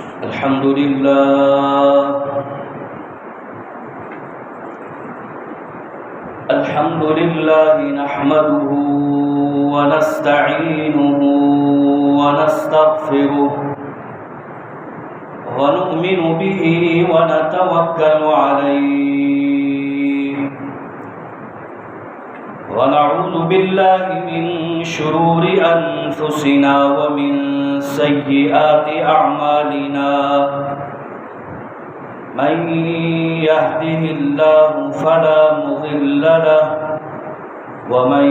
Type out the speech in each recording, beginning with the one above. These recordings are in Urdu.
الحمد لله نحمده ونستعينه ونستغفره ونؤمن به ونتوكل عليه ونعوذ بالله من شرور أنفسنا ومن سيئات أعمالنا من يهده الله فلا مضل له ومن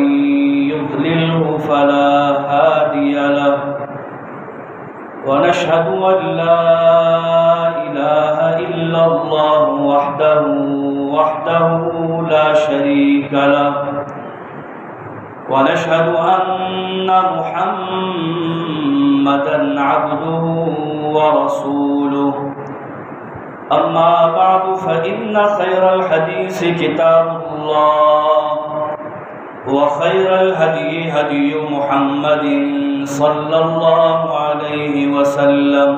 يضلله فلا هادي له ونشهد أن لا إله إلا الله وحده لا شريك له ونشهد أن محمدًا عبده ورسوله أما بعد فإن خير الحديث كتاب الله وخير الهدي هدي محمد صلى الله عليه وسلم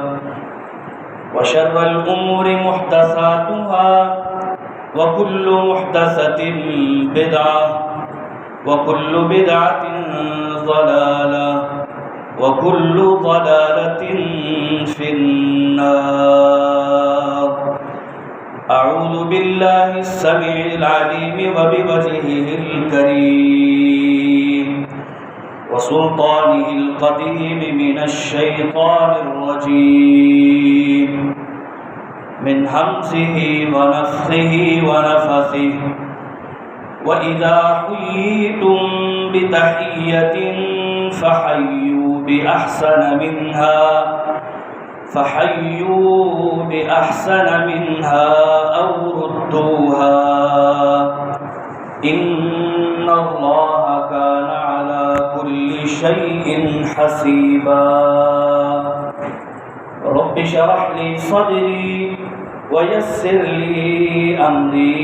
وشر الأمور محدثاتها وكل محدثة بدعة وكل بدعة ضلالة وكل ضلالة في النار. أعوذ بالله السميع العليم وبوجهه الكريم وسلطانه القديم من الشيطان الرجيم من همزه ونفخه ونفثه. وَإِذَا حُيِّيتُم بِتَحِيَّةٍ فَحَيُّوا بِأَحْسَنَ مِنْهَا أَوْ رُدُّوهَا إِنَّ اللَّهَ كَانَ عَلَى كُلِّ شَيْءٍ حَسِيبًا. رَبِّ اشْرَحْ لِي صَدْرِي وَيَسِّرْ لِي أَمْرِي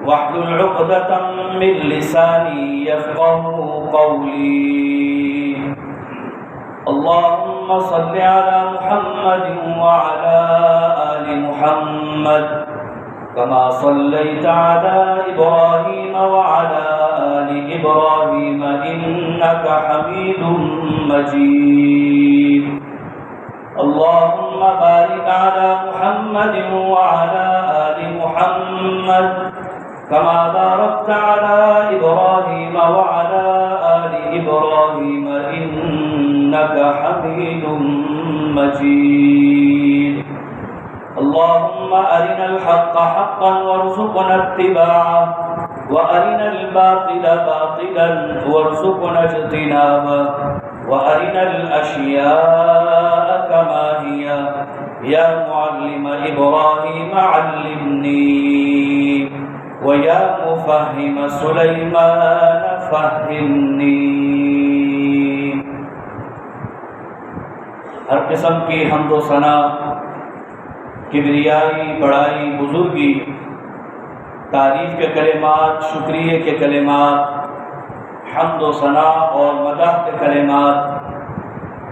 واحلل عقدة من لساني يفقهوا قولي. اللهم صل على محمد وعلى آل محمد كما صليت على إبراهيم وعلى آل إبراهيم إنك حميد مجيد. اللهم بارك على محمد وعلى آل محمد كما باركت على إبراهيم وعلى آل إبراهيم إنك حميد مجيد. اللهم أرنا الحق حقا وارزقنا اتباعه وأرنا الباطل باطلا وارزقنا اجتنابه وأرنا الأشياء كما هي. يا معلم إبراهيم علمني وَيَا مُفَهِّمَ سُلَيْمَانَ فَهِّمْنِي. ہر قسم کی حمد و ثنا، کبریائی، بڑائی، بزرگی، تعریف کے کلمات، شکریہ کے کلمات، حمد و ثنا اور مدح کے کلمات،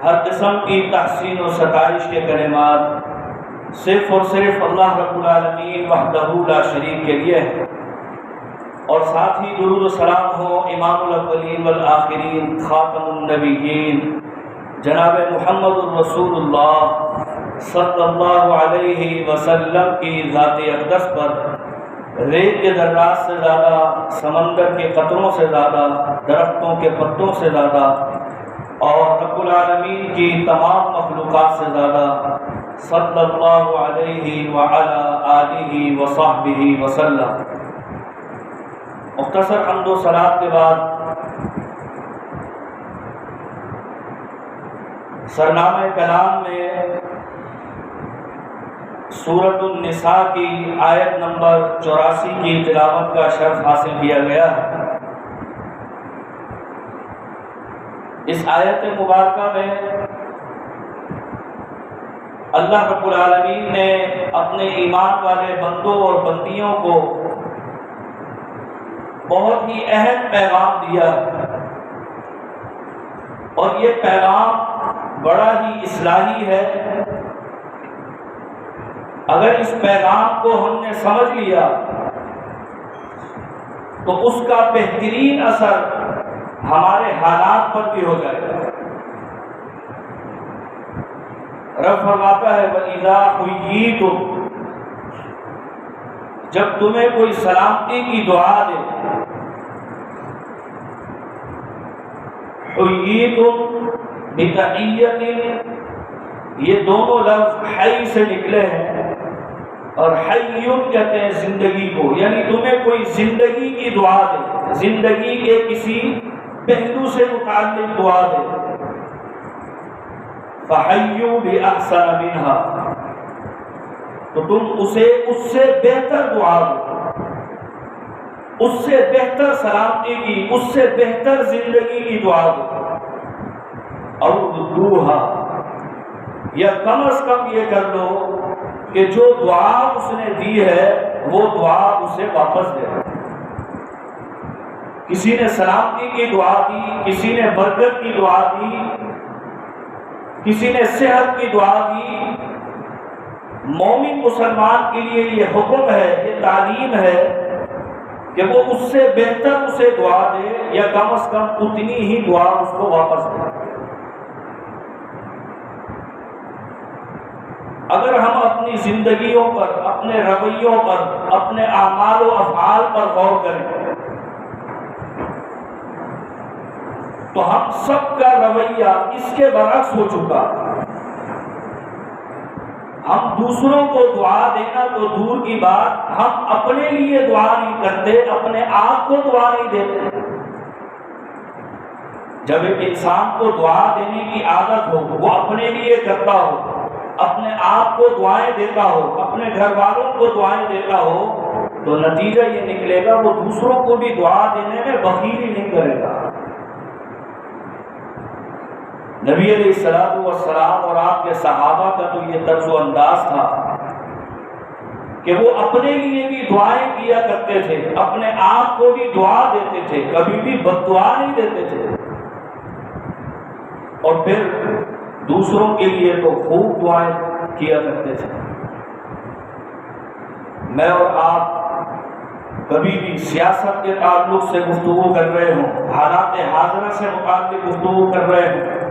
ہر قسم کی تحسین و ستائش کے کلمات صرف اور صرف اللہ رب العالمین وحدہ لا شریک کے لیے ہے. اور ساتھ ہی درود و سلام ہو امام الاولین والآخرین خاتم النبیین جناب محمد الرسول اللہ صلی اللہ علیہ وسلم کی ذات اقدس پر. ریت کے ذرات سے زیادہ، سمندر کے قطروں سے زیادہ، درختوں کے پتوں سے زیادہ اور رب العالمین کی تمام مخلوقات سے زیادہ صلی اللہ علیہ وعلی آلہ وصحبہ وسلم. مختصر حمد و صلات کے بعد سرنامہ کلام میں سورۃ النساء کی آیت نمبر 84 کی تلاوت کا شرف حاصل کیا گیا ہے. اس آیت مبارکہ میں اللہ رب العالمین نے اپنے ایمان والے بندوں اور بندیوں کو بہت ہی اہم پیغام دیا اور یہ پیغام بڑا ہی اصلاحی ہے اگر اس پیغام کو ہم نے سمجھ لیا تو اس کا بہترین اثر ہمارے حالات پر بھی ہو جائے گا۔ رب فرماتا ہے وَإِذَا حُيِّيتُمْ، جب تمہیں کوئی سلامتی کی دعا دے، حُيِّيتُمْ بِتَحِيَّةٍ، یہ دونوں لفظ حی سے نکلے ہیں، اور حیٌ کہتے ہیں زندگی کو، یعنی تمہیں کوئی زندگی کی دعا دے، زندگی کے کسی پہلو سے متعلق دعا دے، فَحَيُّوا بِأَحْسَنَ مِنْهَا، تو تم اسے اس سے بہتر دعا دو، اس سے بہتر سلامتی کی، اس سے بہتر زندگی کی دعا دو، اور ردوها، یا کم از کم یہ کر لو کہ جو دعا اس نے دی ہے وہ دعا اسے واپس دے۔ کسی نے سلامتی کی دعا دی، کسی نے برکت کی دعا دی، کسی نے صحت کی دعا دی، مومن مسلمان کے لیے یہ حکم ہے، یہ تعلیم ہے کہ وہ اس سے بہتر اسے دعا دے، یا کم از کم اتنی ہی دعا اس کو واپس دے۔ اگر ہم اپنی زندگیوں پر، اپنے رویوں پر، اپنے اعمال و افعال پر غور کریں تو ہم سب کا رویہ اس کے برعکس ہو چکا۔ ہم دوسروں کو دعا دینا تو دور کی بات، ہم اپنے لیے دعا نہیں کرتے، اپنے آپ کو دعا نہیں دیتے۔ جب ایک انسان کو دعا دینے کی عادت ہو، وہ اپنے لیے کرتا ہو، اپنے آپ کو دعائیں دیتا ہو، اپنے گھر والوں کو دعائیں دیتا ہو، تو نتیجہ یہ نکلے گا وہ دوسروں کو بھی دعا دینے میں بخیلی نہیں کرے گا۔ نبی علیہ الصلوۃ والسلام اور آپ کے صحابہ کا تو یہ طرز و انداز تھا کہ وہ اپنے لیے بھی دعائیں کیا کرتے تھے، اپنے آپ کو بھی دعا دیتے تھے، کبھی بھی بد دعا نہیں دیتے تھے، اور پھر دوسروں کے لیے تو خوب دعائیں کیا کرتے تھے۔ میں اور آپ کبھی بھی سیاست کے تعلق سے گفتگو کر رہے ہوں، حالات حاضرہ سے متعلق گفتگو کر رہے ہوں،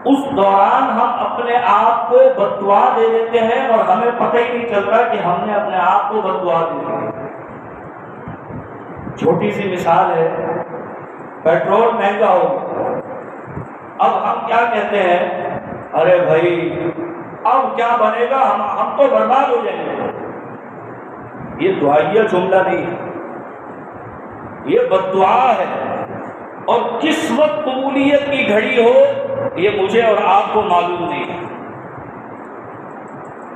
اس دوران ہم اپنے آپ کو بد دعا دے دیتے ہیں اور ہمیں پتہ ہی نہیں چلتا کہ ہم نے اپنے آپ کو بد دعا دی ہے۔ چھوٹی سی مثال ہے، پیٹرول مہنگا ہو گیا، اب ہم کیا کہتے ہیں، ارے بھائی اب کیا بنے گا، ہم تو برباد ہو جائیں گے۔ یہ دعائیہ جملہ نہیں ہے، یہ بد دعا ہے، اور کس وقت قبولیت کی گھڑی ہو یہ مجھے اور آپ کو معلوم نہیں ہے۔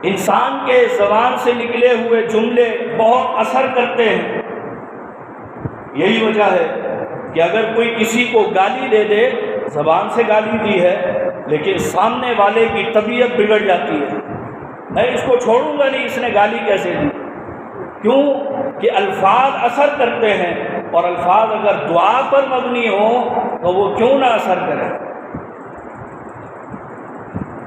انسان کے زبان سے نکلے ہوئے جملے بہت اثر کرتے ہیں۔ یہی وجہ ہے کہ اگر کوئی کسی کو گالی دے دے، زبان سے گالی دی ہے لیکن سامنے والے کی طبیعت بگڑ جاتی ہے، میں اس کو چھوڑوں گا نہیں، اس نے گالی کیسے دی؟ کیوں کہ الفاظ اثر کرتے ہیں، اور الفاظ اگر دعا پر مبنی ہو تو وہ کیوں نہ اثر کرے۔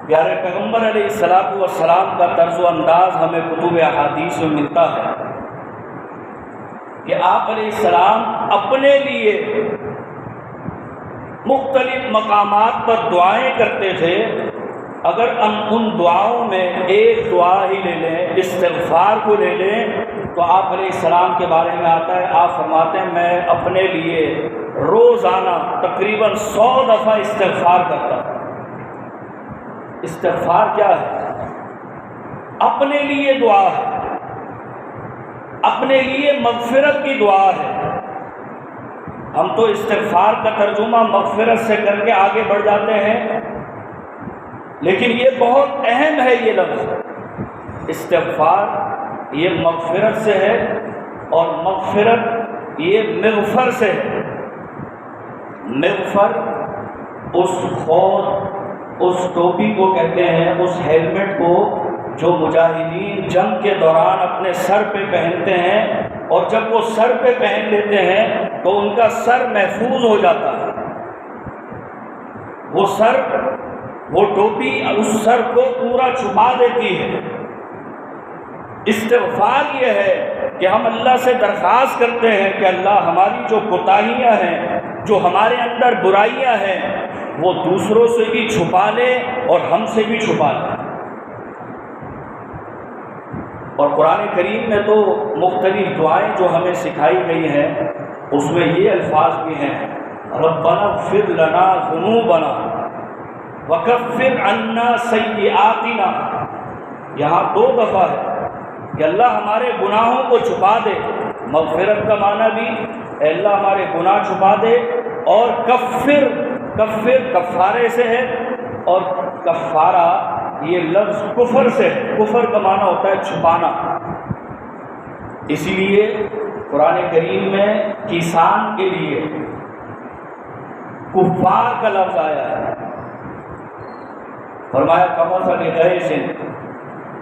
پیارے پیغمبر علیہ الصلوۃ والسلام کا طرز و انداز ہمیں کتب احادیث میں ملتا ہے کہ آپ علیہ السلام اپنے لیے مختلف مقامات پر دعائیں کرتے تھے۔ اگر ہم ان دعاؤں میں ایک دعا ہی لے لیں، استغفار کو لے لیں، تو آپ علیہ السلام کے بارے میں آتا ہے، آپ فرماتے ہیں میں اپنے لیے روزانہ تقریباً 100 دفعہ استغفار کرتا ہوں۔ استغفار کیا ہے؟ اپنے لیے دعا ہے، اپنے لیے مغفرت کی دعا ہے۔ ہم تو استغفار کا ترجمہ مغفرت سے کر کے آگے بڑھ جاتے ہیں، لیکن یہ بہت اہم ہے یہ لفظ استغفار، یہ مغفرت سے ہے، اور مغفرت یہ مغفر سے ہے۔ مغفر اس خود، اس ٹوپی کو کہتے ہیں، اس ہیلمٹ کو جو مجاہدین جنگ کے دوران اپنے سر پہ پہنتے ہیں، اور جب وہ سر پہ پہن لیتے ہیں تو ان کا سر محفوظ ہو جاتا ہے۔ وہ ٹوپی اس سر کو پورا چھپا دیتی ہے، استغفار یہ ہے کہ ہم اللہ سے درخواست کرتے ہیں کہ اللہ ہماری جو کوتاہیاں ہیں، جو ہمارے اندر برائیاں ہیں، وہ دوسروں سے بھی چھپا لے اور ہم سے بھی چھپا لے۔ اور قرآن کریم میں تو مختلف دعائیں جو ہمیں سکھائی گئی ہیں، اس میں یہ الفاظ بھی ہیں، ربنا اغفر لنا ذنوبنا وکفر عنا سیئاتنا۔ یہاں 2 دفعہ ہے کہ اللہ ہمارے گناہوں کو چھپا دے۔ مغفرت کا معنی بھی اے اللہ ہمارے گناہ چھپا دے، اور کفر کفارے سے ہے، اور کفارہ یہ لفظ کفر سے ہے۔ کفر کا معنی ہوتا ہے چھپانا، اسی لیے قرآن کریم میں کسان کے لیے کفار کا لفظ آیا ہے۔ فرمایا کمثل غیث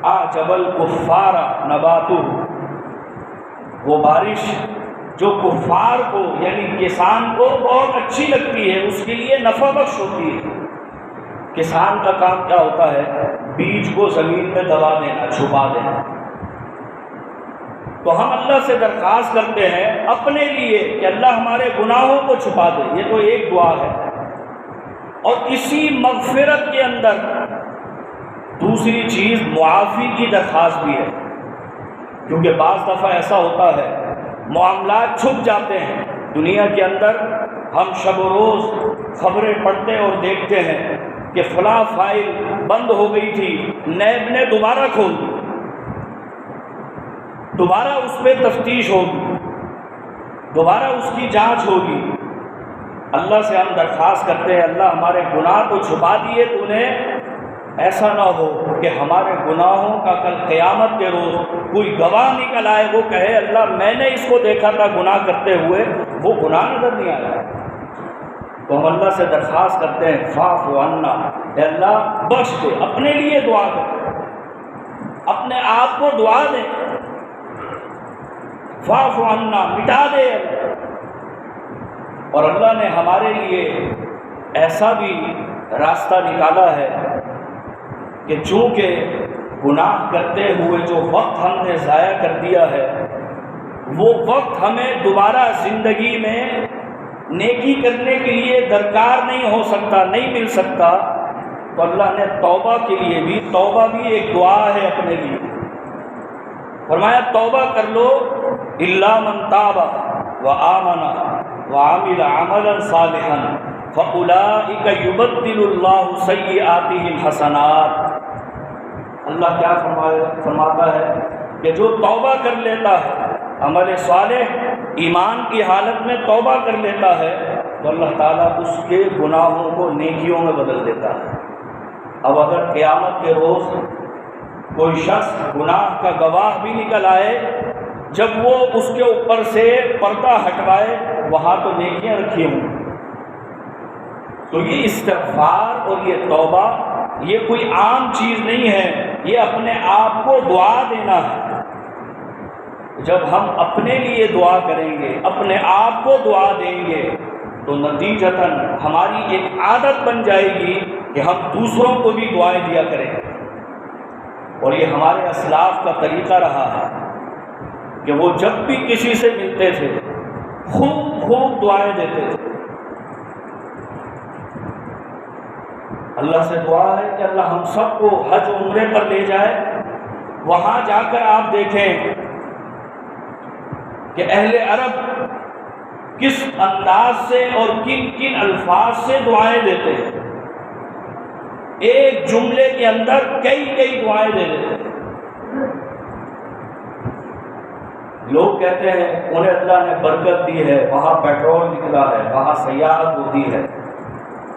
اعجب الکفار نباتہ، وہ بارش جو کفار کو یعنی کسان کو بہت اچھی لگتی ہے، اس کے لیے نفع بخش ہوتی ہے۔ کسان کا کام کیا ہوتا ہے؟ بیج کو زمین میں دبا دینا، چھپا دینا۔ تو ہم اللہ سے درخواست کرتے ہیں اپنے لیے کہ اللہ ہمارے گناہوں کو چھپا دے، یہ تو ایک دعا ہے۔ اور اسی مغفرت کے اندر دوسری چیز معافی کی درخواست بھی ہے، کیونکہ بعض دفعہ ایسا ہوتا ہے معاملات چھپ جاتے ہیں دنیا کے اندر۔ ہم شب و روز خبریں پڑھتے اور دیکھتے ہیں کہ فلاں فائل بند ہو گئی تھی، نیب نے دوبارہ کھول دی، دوبارہ اس پہ تفتیش ہوگی، دوبارہ اس کی جانچ ہوگی۔ اللہ سے ہم درخواست کرتے ہیں اللہ ہمارے گناہ کو چھپا دیے تو نے، ایسا نہ ہو کہ ہمارے گناہوں کا کل قیامت کے روز کوئی گواہ نکل آئے، وہ کہے اللہ میں نے اس کو دیکھا تھا گناہ کرتے ہوئے، وہ گناہ نظر نہیں آیا۔ تو ہم اللہ سے درخواست کرتے ہیں فاعف عنا، اے اللہ بخش دے۔ اپنے لیے دعا کریں، اپنے آپ کو دعا دیں، فاعف عنا، مٹا دے۔ اور اللہ نے ہمارے لیے ایسا بھی راستہ نکالا ہے کہ چونکہ گناہ کرتے ہوئے جو وقت ہم نے ضائع کر دیا ہے، وہ وقت ہمیں دوبارہ زندگی میں نیکی کرنے کے لیے درکار نہیں ہو سکتا، نہیں مل سکتا، تو اللہ نے توبہ کے لیے بھی، توبہ بھی ایک دعا ہے اپنے لیے، فرمایا توبہ کر لو، الا من تاب وآمن وعمل عملا صالحا فاولئک یبدل اللہ سیئاتہم حسنات۔ اللہ کیا فرماتا ہے کہ جو توبہ کر لیتا ہے، عمل صالح ایمان کی حالت میں توبہ کر لیتا ہے، تو اللہ تعالیٰ اس کے گناہوں کو نیکیوں میں بدل دیتا ہے۔ اب اگر قیامت کے روز کوئی شخص گناہ کا گواہ بھی نکل آئے، جب وہ اس کے اوپر سے پردہ ہٹوائے، وہاں تو نیکیاں رکھی ہوں، تو یہ استغفار اور یہ توبہ یہ کوئی عام چیز نہیں ہے، یہ اپنے آپ کو دعا دینا ہے۔ جب ہم اپنے لیے دعا کریں گے، اپنے آپ کو دعا دیں گے، تو نتیجتاً ہماری ایک عادت بن جائے گی کہ ہم دوسروں کو بھی دعائیں دیا کریں۔ اور یہ ہمارے اسلاف کا طریقہ رہا ہے کہ وہ جب بھی کسی سے ملتے تھے خوب دعائیں دیتے تھے۔ اللہ سے دعا ہے کہ اللہ ہم سب کو حج عمرے پر لے جائے، وہاں جا کر آپ دیکھیں کہ اہل عرب کس انداز سے اور کن کن الفاظ سے دعائیں دیتے ہیں، ایک جملے کے اندر کئی دعائیں دے دیتے ہیں۔ لوگ کہتے ہیں انہیں اللہ نے برکت دی ہے، وہاں پیٹرول نکلا ہے، وہاں سیاحت ہوتی ہے،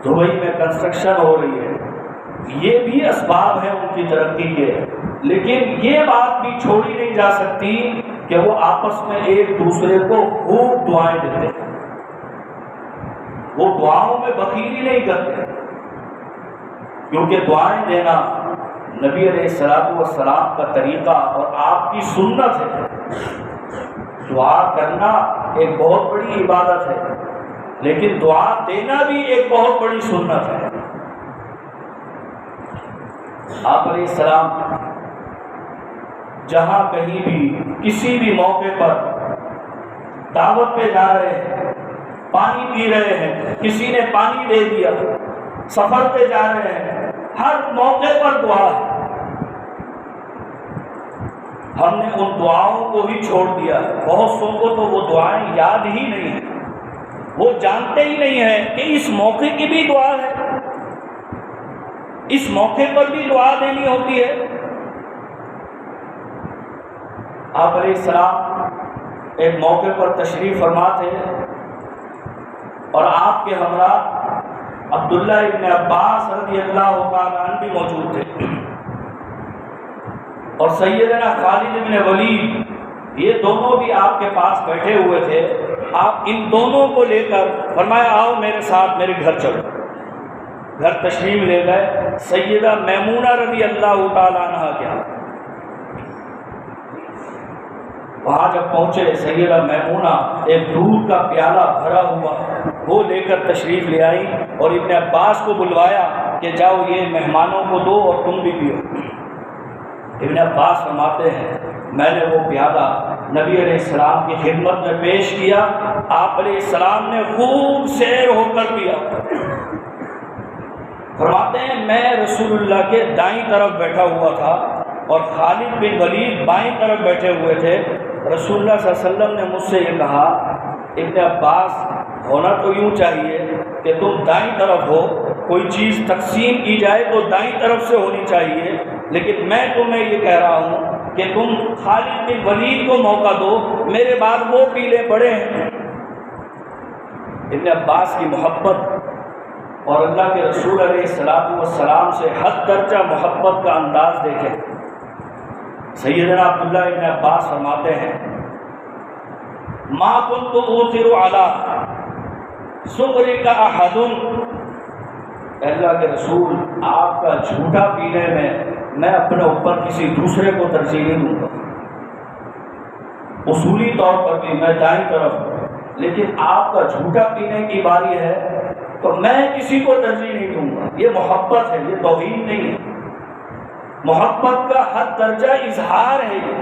دبئی میں کنسٹرکشن ہو رہی ہے، یہ بھی اسباب ہیں ان کی ترقی کے، لیکن یہ بات بھی چھوڑی نہیں جا سکتی کہ وہ آپس میں ایک دوسرے کو خوب دعائیں دیتے ہیں، وہ دعاؤں میں بخیلی نہیں کرتے، کیونکہ دعائیں دینا نبی علیہ الصلوۃ والسلام کا طریقہ اور آپ کی سنت ہے۔ دعا کرنا ایک بہت بڑی عبادت ہے، لیکن دعا دینا بھی ایک بہت بڑی سنت ہے۔ آپ علیہ السلام جہاں کہیں بھی کسی بھی موقع پر دعوت پہ جا رہے ہیں، پانی پی رہے ہیں، کسی نے پانی دے دیا، سفر پہ جا رہے ہیں، ہر موقع پر دعا ہے۔ ہم نے ان دعاؤں کو ہی چھوڑ دیا ہے۔ بہت سو کو تو وہ دعائیں یاد ہی نہیں ہیں، وہ جانتے ہی نہیں ہیں کہ اس موقع کی بھی دعا ہے، اس موقع پر بھی دعا دینی ہوتی ہے۔ آپ علیہ السلام ایک موقع پر تشریف فرما تھے اور آپ کے ہمراہ عبداللہ ابن عباس رضی اللہ تعالیٰ عنہ بھی موجود تھے اور سیدنا خالد ابن ولید، یہ دونوں بھی آپ کے پاس بیٹھے ہوئے تھے۔ آپ ان دونوں کو لے کر فرمایا آؤ میرے ساتھ میرے گھر چلو۔ گھر تشریف لے گئے سیدہ میمونہ رضی اللہ تعالیٰ عنہ کے ہاں۔ وہاں جب پہنچے سیدہ میمونہ ایک دودھ کا پیالہ بھرا ہوا وہ لے کر تشریف لے آئی اور ابن عباس کو بلوایا کہ جاؤ یہ مہمانوں کو دو اور تم بھی پیو۔ ابن عباس فرماتے ہیں میں نے وہ پیالہ نبی علیہ السلام کی خدمت میں پیش کیا، آپ علیہ السلام نے خوب سیر ہو کر پیا۔ فرماتے ہیں میں رسول اللہ کے دائیں طرف بیٹھا ہوا تھا اور خالد بن ولید بائیں طرف بیٹھے ہوئے تھے۔ رسول اللہ صلی اللہ علیہ وسلم نے مجھ سے یہ کہا ابن عباس ہونا تو یوں چاہیے کہ تم دائیں طرف ہو، کوئی چیز تقسیم کی جائے تو دائیں طرف سے ہونی چاہیے، لیکن میں تمہیں یہ کہہ رہا ہوں کہ تم خالد بن ولید کو موقع دو، میرے بعد وہ پیلے پڑے ہیں۔ ابن عباس کی محبت اور اللہ کے رسول علیہ السلام سے حد درجہ محبت کا انداز دیکھیں۔ سیدنا عبداللہ ابن عباس فرماتے ہیں ما كنت اوثر علی صغرک احد، اللہ کے رسول آپ کا جھوٹا پینے میں اپنے اوپر کسی دوسرے کو ترجیح نہیں دوں گا۔ اصولی طور پر بھی میں دائیں طرف ہوں، لیکن آپ کا جھوٹا پینے کی باری ہے تو میں کسی کو ترجیح نہیں دوں گا۔ یہ محبت ہے، یہ توہین نہیں ہے، محبت کا حد درجہ اظہار ہے۔ یہ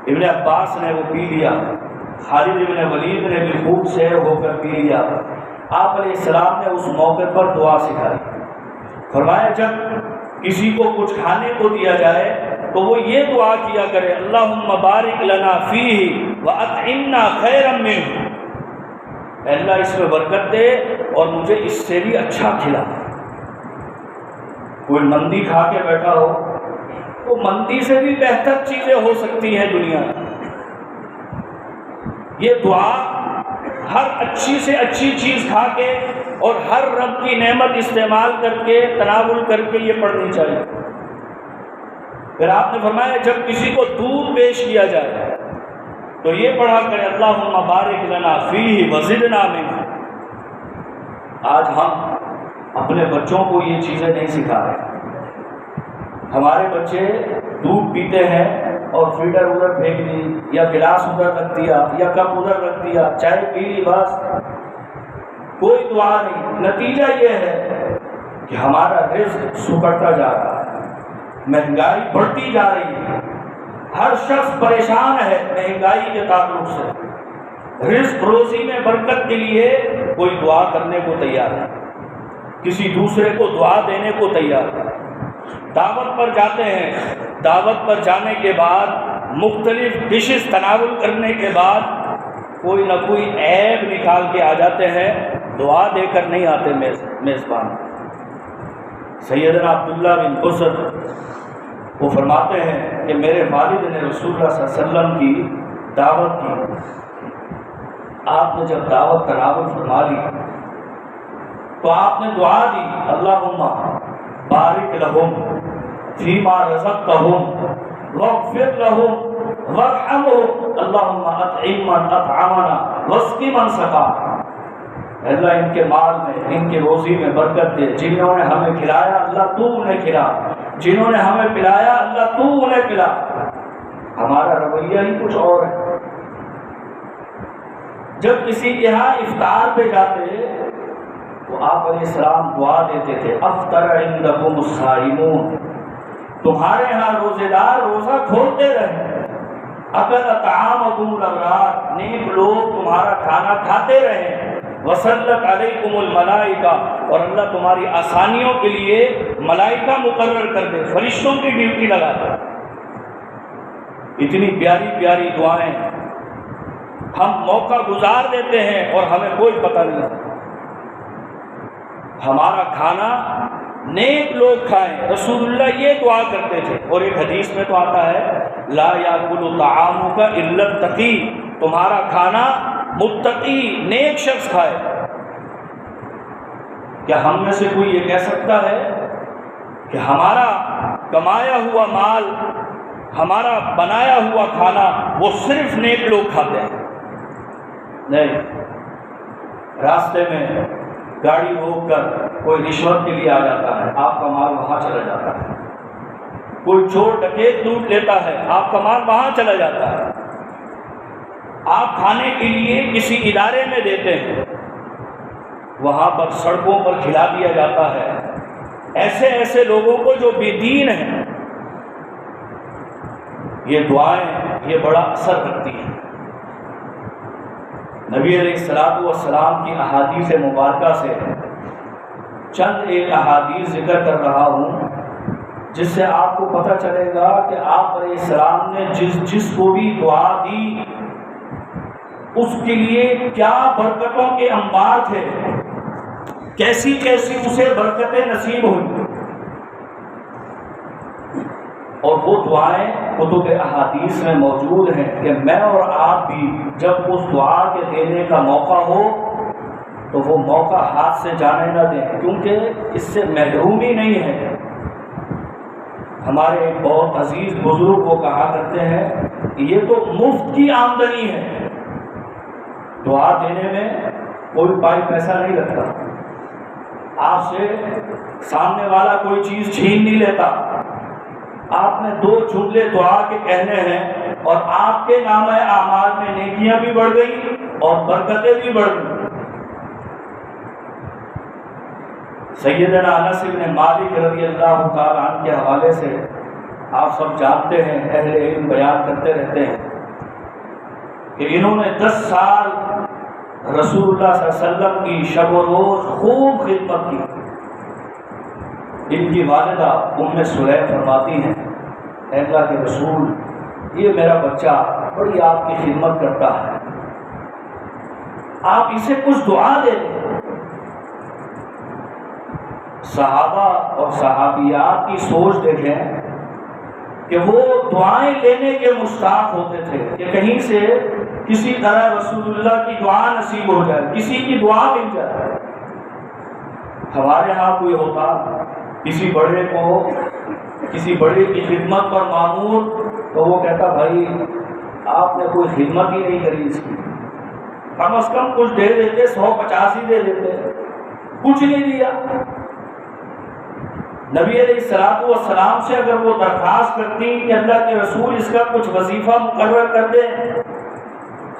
ابن عباس نے وہ پی لیا، خالد ابن ولید نے بھی خوب سیر ہو کر پی لیا۔ آپ علیہ السلام نے اس موقع پر دعا سکھائی، فرمایا جب کسی کو کچھ کھانے کو دیا جائے تو وہ یہ دعا کیا کرے اللہم بارک لنا فیہ واطعمنا خیرا منہ، اللہ اس میں برکت دے اور مجھے اس سے بھی اچھا کھلا۔ کوئی مندی کھا کے بیٹھا ہو تو مندی سے بھی بہتر چیزیں ہو سکتی ہیں دنیا میں۔ یہ دعا ہر اچھی سے اچھی چیز کھا کے اور ہر رب کی نعمت استعمال کر کے تناول کر کے یہ پڑھنی چاہیے۔ پھر آپ نے فرمایا جب کسی کو دودھ پیش کیا جائے تو یہ پڑھا کرے اللہم بارک لنا فیہ وزدنا منہ۔ آج ہم اپنے بچوں کو یہ چیزیں نہیں سکھا رہے۔ ہمارے بچے دودھ پیتے ہیں اور فلٹر ادھر پھینک دی یا گلاس ادھر رکھ دیا یا کپ ادھر رکھ دیا، چائے پی لی بس، کوئی دعا نہیں۔ نتیجہ یہ ہے کہ ہمارا رزق سکڑتا جا رہا ہے، مہنگائی بڑھتی جا رہی ہے، ہر شخص پریشان ہے مہنگائی کے تعلق سے۔ رزق روزی میں برکت کے لیے کوئی دعا کرنے کو تیار ہے، کسی دوسرے کو دعا دینے کو تیار ہے۔ دعوت پر جاتے ہیں، دعوت پر جانے کے بعد مختلف ڈشز تناول کرنے کے بعد کوئی نہ کوئی عیب نکال کے آ جاتے ہیں، دعا دے کر نہیں آتے میزبان۔ سیدنا عبداللہ بن بسر وہ فرماتے ہیں کہ میرے والد نے رسول اللہ صلی اللہ علیہ وسلم کی دعوت کی، آپ نے جب دعوت تناول فرما لی تو آپ نے دعا دی اللہم بارک لہم فیما رزقتہم واغفر لہم وارحمہم اللہم اطعم من اطعمنا واسقِ من سقانا۔ اللہ ان کے مال میں، ان کی روزی میں برکت دے، جنہوں نے ہمیں کھلایا اللہ تو انہیں کھلا، جنہوں نے ہمیں پلایا اللہ تو انہیں پلا۔ ہمارا رویہ ہی کچھ اور ہے۔ جب کسی کے ہاں افطار پہ جاتے تو آپ علیہ السلام دعا دیتے تھے افطر عندکم الصائمون، تمہارے ہاں روزے دار روزہ کھولتے رہے، اکل طعامکم الابرار، نیک لوگ تمہارا کھانا کھاتے رہے، وصلت علیکم الملائکہ، اور اللہ تمہاری آسانیوں کے لیے ملائکہ مقرر کر دے، فرشتوں کی ڈیوٹی لگا دے۔ اتنی پیاری پیاری دعائیں ہم موقع گزار دیتے ہیں اور ہمیں کوئی پتہ نہیں۔ ہمارا کھانا نیک لوگ کھائیں، رسول اللہ یہ دعا کرتے تھے، اور ایک حدیث میں تو آتا ہے لا یاکل طعامک الا التقی، تمہارا کھانا متقی نیک شخص کھائے۔ کیا ہم میں سے کوئی یہ کہہ سکتا ہے کہ ہمارا کمایا ہوا مال، ہمارا بنایا ہوا کھانا وہ صرف نیک لوگ کھاتے ہیں؟ نہیں۔ راستے میں گاڑی روک کر کوئی رشوت کے لیے آ جاتا ہے، آپ کا مال وہاں چلا جاتا ہے۔ کوئی چور ڈکیت لوٹ لیتا ہے، آپ کا مال وہاں چلا جاتا ہے۔ آپ کھانے کے لیے کسی ادارے میں دیتے ہیں، وہاں پر سڑکوں پر کھلا دیا جاتا ہے ایسے ایسے لوگوں کو جو بے دین ہیں۔ یہ دعائیں یہ بڑا اثر رکھتی ہیں۔ نبی علیہ الصلوۃ والسلام کی احادیث مبارکہ سے چند ایک احادیث ذکر کر رہا ہوں، جس سے آپ کو پتہ چلے گا کہ آپ علیہ السلام نے جس کو بھی دعا دی اس کے لیے کیا برکتوں کے انبار تھے، کیسی کیسی اسے برکتیں نصیب ہوئی۔ اور وہ دعائیں کتب احادیث میں موجود ہیں کہ میں اور آپ بھی جب اس دعا کے دینے کا موقع ہو تو وہ موقع ہاتھ سے جانے نہ دیں، کیونکہ اس سے محرومی نہیں ہے۔ ہمارے ایک بہت عزیز بزرگ وہ کہا کرتے ہیں یہ تو مفت کی آمدنی ہے، دعا دینے میں کوئی پائی پیسہ نہیں لگتا، آپ سے سامنے والا کوئی چیز چھین نہیں لیتا، آپ نے دو جملے دعا کے کہنے ہیں اور آپ کے نامہ اعمال میں نیکیاں بھی بڑھ گئی اور برکتیں بھی بڑھ گئی۔ سیدنا انس بن مالک رضی اللہ تعالیٰ عنہ کے حوالے سے آپ سب جانتے ہیں، اہل علم بیان کرتے رہتے ہیں کہ انہوں نے 10 سال رسول اللہ صلی اللہ علیہ وسلم کی شب و روز خوب خدمت کی۔ ان کی والدہ ام سلیم فرماتی ہیں اے اللہ کے رسول یہ میرا بچہ بڑی آپ کی خدمت کرتا ہے، آپ اسے کچھ دعا دے دیں۔ صحابہ اور صحابیات کی سوچ دیکھیں کہ وہ دعائیں لینے کے مشتاق ہوتے تھے کہ کہیں سے کسی طرح رسول اللہ کی دعا نصیب ہو جائے، کسی کی دعا مل جائے۔ ہمارے ہاں کوئی ہوتا کسی بڑے کو کسی بڑے کی خدمت پر مامور تو وہ کہتا بھائی آپ نے کوئی خدمت ہی نہیں کری اس کی، کم از کم کچھ دے دیتے، 150 ہی دے دیتے، کچھ نہیں دیا۔ نبی علیہ الصلوۃ والسلام سے اگر وہ درخواست کرتی کہ اللہ کے رسول اس کا کچھ وظیفہ مقرر کر دیں،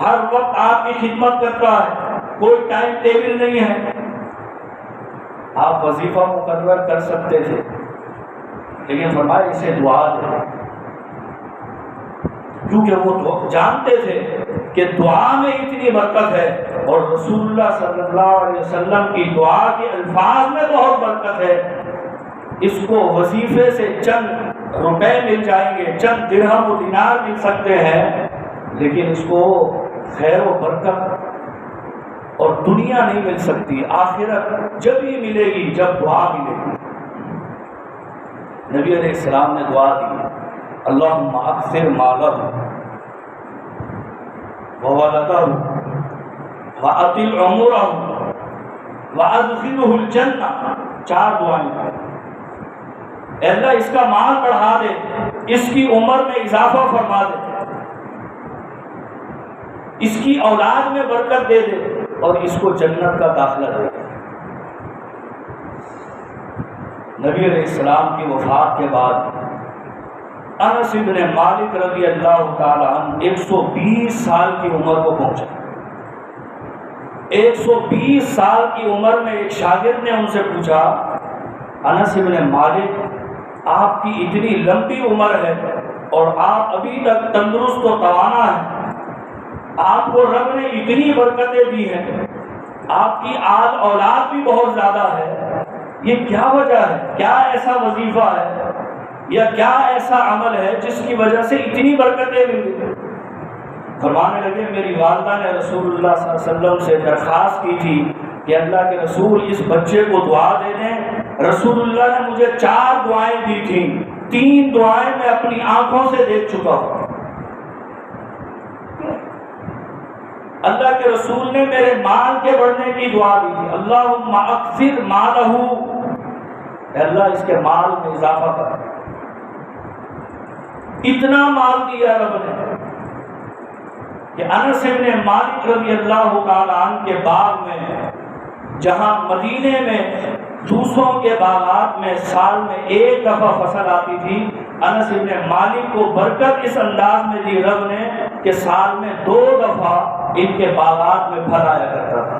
ہر وقت آپ کی خدمت کرتا ہے، کوئی ٹائم ٹیبل نہیں ہے، آپ وظیفہ مقرر کر سکتے تھے، لیکن فرمایا اسے دعا دیں، کیونکہ وہ جانتے تھے کہ دعا میں اتنی برکت ہے اور رسول اللہ صلی اللہ علیہ وسلم کی دعا کے الفاظ میں بہت برکت ہے۔ اس کو وظیفے سے چند روپے مل جائیں گے، چند درہم و دینار مل سکتے ہیں، لیکن اس کو خیر و برکت اور دنیا نہیں مل سکتی، آخرت جب ہی ملے گی جب دعا ملے گی۔ نبی علیہ السلام نے دعا دی اللہم اکثر مالہ وولدہ واطل عمرہ وادخلہ الجنہ، 4 دعائیں۔ اے اللہ اس کا مال بڑھا دے، اس کی عمر میں اضافہ فرما دے، اس کی اولاد میں برکت دے دے اور اس کو جنت کا داخلہ دے دے۔ نبی علیہ السلام کی وفات کے بعد انس بن مالک رضی اللہ تعالی عنہ 120 سال کی عمر کو پہنچا۔ 120 سال کی عمر میں ایک شاگرد نے ان سے پوچھا انس بن مالک آپ کی اتنی لمبی عمر ہے اور آپ ابھی تک تندرست و توانا ہیں، آپ کو رب نے اتنی برکتیں دی ہیں، آپ کی آل اولاد بھی بہت زیادہ ہے، یہ کیا وجہ ہے؟ کیا ایسا وظیفہ ہے یا کیا ایسا عمل ہے جس کی وجہ سے اتنی برکتیں مل گئی؟ فرمانے لگے میری والدہ نے رسول اللہ صلی اللہ علیہ وسلم سے درخواست کی تھی کہ اللہ کے رسول اس بچے کو دعا دے دیں۔ رسول اللہ نے مجھے 4 دعائیں دی تھیں، 3 دعائیں میں اپنی آنکھوں سے دیکھ چکا ہوں۔ اللہ کے رسول نے میرے مال کے بڑھنے کی دعا دی تھی، اللہم اکثر مالہ، اے اللہ اس کے مال میں اضافہ کر۔ اتنا مال دیا رب نے کہ انس بن مالک رضی اللہ تعالیٰ عنہ کے باغ میں، جہاں مدینے میں دوسروں کے باغات میں سال میں 1 دفعہ فصل آتی تھی، انس بن مالک کو برکت اس انداز میں دی رب نے کہ سال میں 2 دفعہ ان کے باغات میں پھل آیا کرتا تھا۔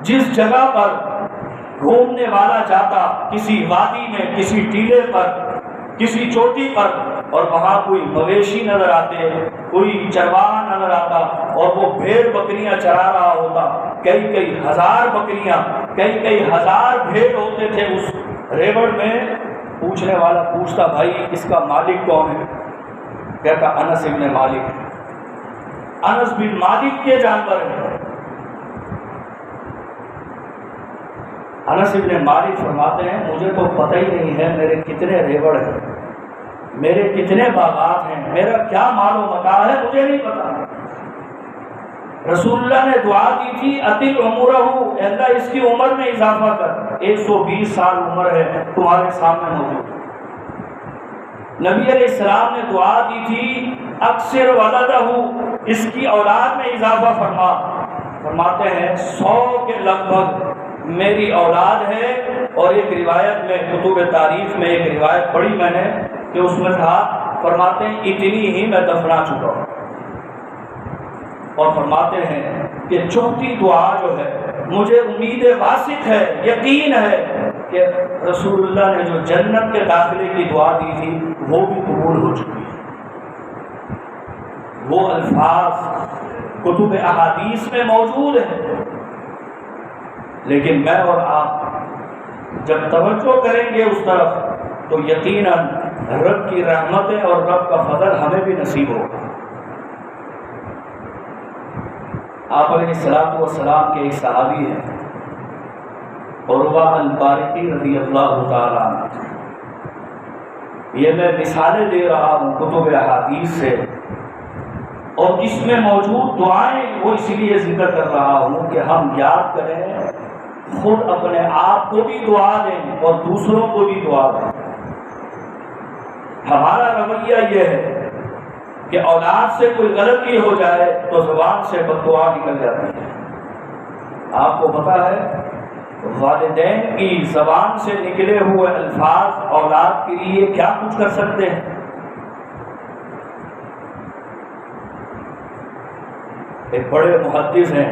جس جگہ پر گھومنے والا جاتا، کسی وادی میں، کسی ٹیلے پر، کسی چوٹی پر، اور وہاں کوئی مویشی نظر آتے، کوئی چرواہا نظر آتا اور وہ بھیڑ بکریاں چرا رہا ہوتا، کئی ہزار بکریاں، کئی ہزار بھیڑ ہوتے تھے اس ریوڑ میں، پوچھنے والا پوچھتا بھائی اس کا مالک کون ہے؟ کہتا انس بن مالک۔ انس بن مالک کے جانور ہیں۔ انس بن مالک فرماتے ہیں مجھے تو پتہ ہی نہیں ہے میرے کتنے ریوڑ ہیں، میرے کتنے باغات ہیں، میرا کیا مال و متاع ہے، مجھے نہیں پتا۔ رسول اللہ نے دعا دی تھی اطل عمرہ، اللہ اس کی عمر میں اضافہ کر، 120 سال عمر ہے تمہارے سامنے موجود۔ نبی علیہ السلام نے دعا دی تھی اکثر ولدہ، اس کی اولاد میں اضافہ فرما۔ فرماتے ہیں 100 کے لگ بھگ میری اولاد ہے، اور ایک روایت میں کتب تاریخ میں ایک روایت پڑھی میں نے کہ اس میں تھا، فرماتے ہیں اتنی ہی میں دفنا چکا ہوں۔ اور فرماتے ہیں کہ چوتھی دعا جو ہے مجھے امید واثق ہے، یقین ہے کہ رسول اللہ نے جو جنت کے داخلے کی دعا دی تھی وہ بھی قبول ہو چکی ہے۔ وہ الفاظ کتب احادیث میں موجود ہیں، لیکن میں اور آپ جب توجہ کریں گے اس طرف تو یقیناً رب کی رحمتیں اور رب کا فضل ہمیں بھی نصیب ہوگا۔ آپ علیہ الصلوۃ والسلام کے ایک صحابی ہیں عروہ البارقی رضی اللہ تعالیٰ عنہ۔ یہ میں مثالیں دے رہا ہوں کتب احادیث سے، اور اس میں موجود دعائیں وہ اس لیے ذکر کر رہا ہوں کہ ہم یاد کریں، خود اپنے آپ کو بھی دعا دیں اور دوسروں کو بھی دعا دیں۔ ہمارا رویہ یہ ہے کہ اولاد سے کوئی غلطی ہو جائے تو زبان سے بد دعا نکل جاتی ہے۔ آپ کو پتا ہے والدین کی زبان سے نکلے ہوئے الفاظ اولاد کے لیے کیا کچھ کر سکتے ہیں۔ ایک بڑے محدث ہیں،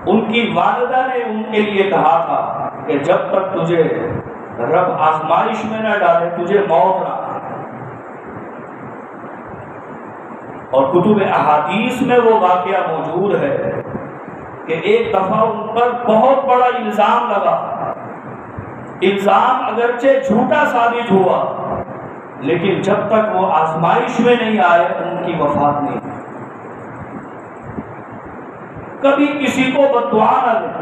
ان کی والدہ نے ان کے لیے کہا تھا کہ جب تک تجھے رب آزمائش میں نہ ڈالے تجھے موت نہ آئے۔ اور کتب احادیث میں وہ واقعہ موجود ہے کہ ایک دفعہ ان پر بہت بڑا الزام لگا۔ الزام اگرچہ جھوٹا ثابت ہوا، لیکن جب تک وہ آزمائش میں نہیں آئے ان کی وفات نہیں ہوئی۔ کبھی کسی کو بد دعا نہ دیں۔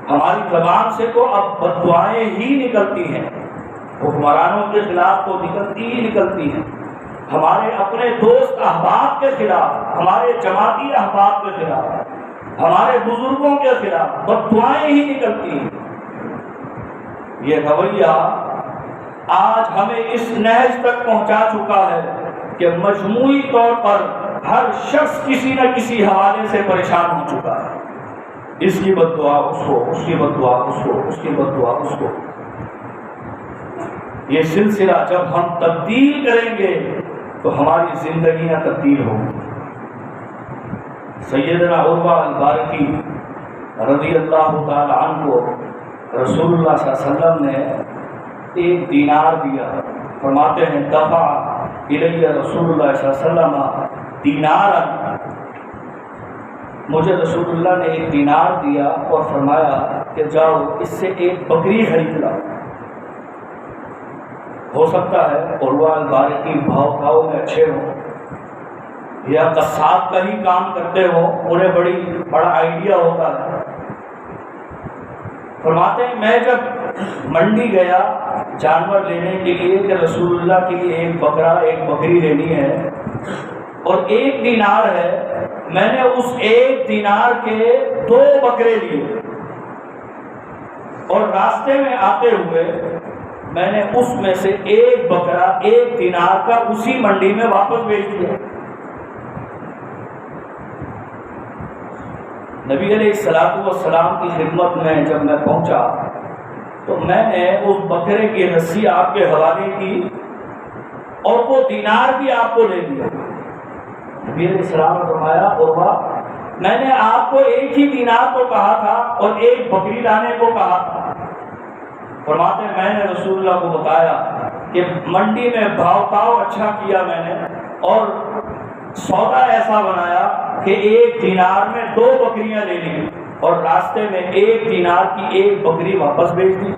ہماری زبان سے تو اب بد دعائیں ہی نکلتی ہیں، حکمرانوں کے خلاف تو نکلتی ہی نکلتی ہیں، ہمارے اپنے دوست احباب کے خلاف، ہمارے جماعتی احباب کے خلاف، ہمارے بزرگوں کے خلاف بد دعائیں ہی نکلتی ہیں۔ یہ رویہ آج ہمیں اس نہج تک پہنچا چکا ہے کہ مجموعی طور پر ہر شخص کسی نہ کسی حوالے سے پریشان ہو چکا ہے۔ اس کی بد دعا اس کو، اس کی بد دعا اس کو، اس کی بد دعا اس کو۔ یہ سلسلہ جب ہم تبدیل کریں گے تو ہماری زندگیاں تبدیل ہوں گی۔ سیدنا عروہ البارقی رضی اللہ تعالی عنہ کو رسول اللہ صلی اللہ علیہ وسلم نے ایک دینار دیا. فرماتے ہیں دفع الی رسول اللہ صلی اللہ علیہ وسلم دینارا، مجھے رسول اللہ نے ایک دینار دیا اور فرمایا کہ جاؤ اس سے ایک بکری خرید لاؤ. ہو سکتا ہے عروہ البارقی بھاؤ کھاؤ میں اچھے ہوں یا قصاب کا ہی کام کرتے ہو، انہیں بڑا آئیڈیا ہوتا ہے. فرماتے ہیں میں جب منڈی گیا جانور لینے کے لیے کہ رسول اللہ کے لیے ایک بکرا ایک بکری لینی ہے اور ایک دینار ہے، میں نے اس ایک دینار کے 2 بکرے لیے اور راستے میں آتے ہوئے میں نے اس میں سے ایک بکرا ایک دینار کا اسی منڈی میں واپس بھیج دیا. نبی علیہ السلام کی خدمت میں جب میں پہنچا تو میں نے اس بکرے کی رسی آپ کے حوالے کی اور وہ دینار بھی آپ کو دے دیا. نبی علیہ السلام نے فرمایا عروہ میں نے آپ کو ایک ہی دینار کو کہا تھا اور ایک بکری لانے کو کہا تھا. فرماتے ہیں میں نے رسول اللہ کو بتایا کہ منڈی میں بھاؤ تاؤ اچھا کیا میں نے اور سودا ایسا بنایا کہ ایک دینار میں 2 بکریاں لے لی اور راستے میں ایک دینار کی ایک بکری واپس بھیج دی.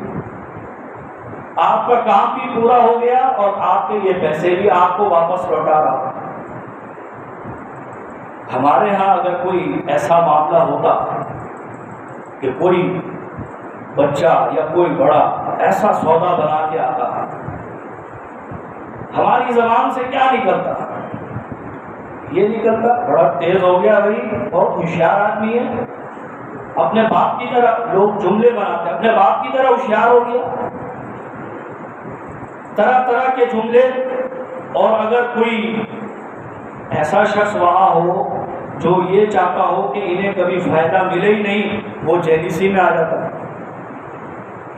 آپ کا کام بھی پورا ہو گیا اور آپ کے یہ پیسے بھی آپ کو واپس لوٹا رہا. ہمارے ہاں اگر کوئی ایسا معاملہ ہوتا کہ کوئی بچہ یا کوئی بڑا ایسا سودا بنا کے آتا ہماری زبان سے کیا نکلتا؟ یہ نکلتا بڑا تیز ہو گیا بھائی، بہت ہوشیار آدمی ہے. اپنے باپ کی طرح لوگ جملے بناتے ہیں، اپنے باپ کی طرح ہوشیار ہو گیا، طرح طرح کے جملے. اور اگر کوئی ایسا شخص وہاں ہو جو یہ چاہتا ہو کہ انہیں کبھی فائدہ ملے ہی نہیں، وہ جیلیسی میں آ جاتا ہے.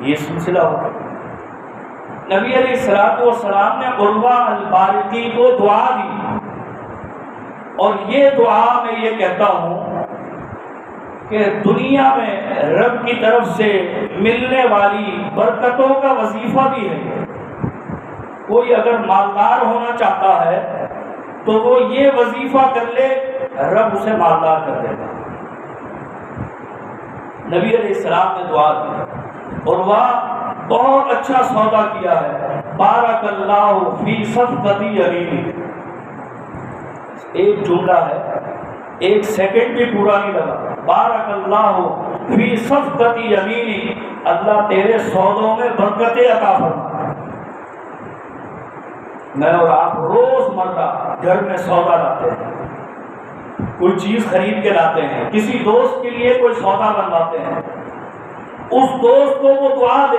یہ سلسلہ ہوتا. نبی علیہ السلام نے عروہ البارقی کو دعا دی اور یہ دعا میں یہ کہتا ہوں کہ دنیا میں رب کی طرف سے ملنے والی برکتوں کا وظیفہ بھی ہے. کوئی اگر مالدار ہونا چاہتا ہے تو وہ یہ وظیفہ کر لے، رب اسے مالدار کر دے گا. نبی علیہ السلام نے دعا دی اور وہ بہت اچھا سودا کیا ہے. بارک اللہ فی صفقتی یمینی، ایک جملہ ہے، ایک سیکنڈ بھی پورا نہیں لگا. بارک اللہ فی صفقتی یمینی، اللہ تیرے سودوں میں برکتیں عطا فرما. میں اور آپ روز مرہ گھر میں سودا لاتے ہیں، کوئی چیز خرید کے لاتے ہیں، کسی دوست کے لیے کوئی سودا بنواتے ہیں، اس دوست کو وہ دعا دے.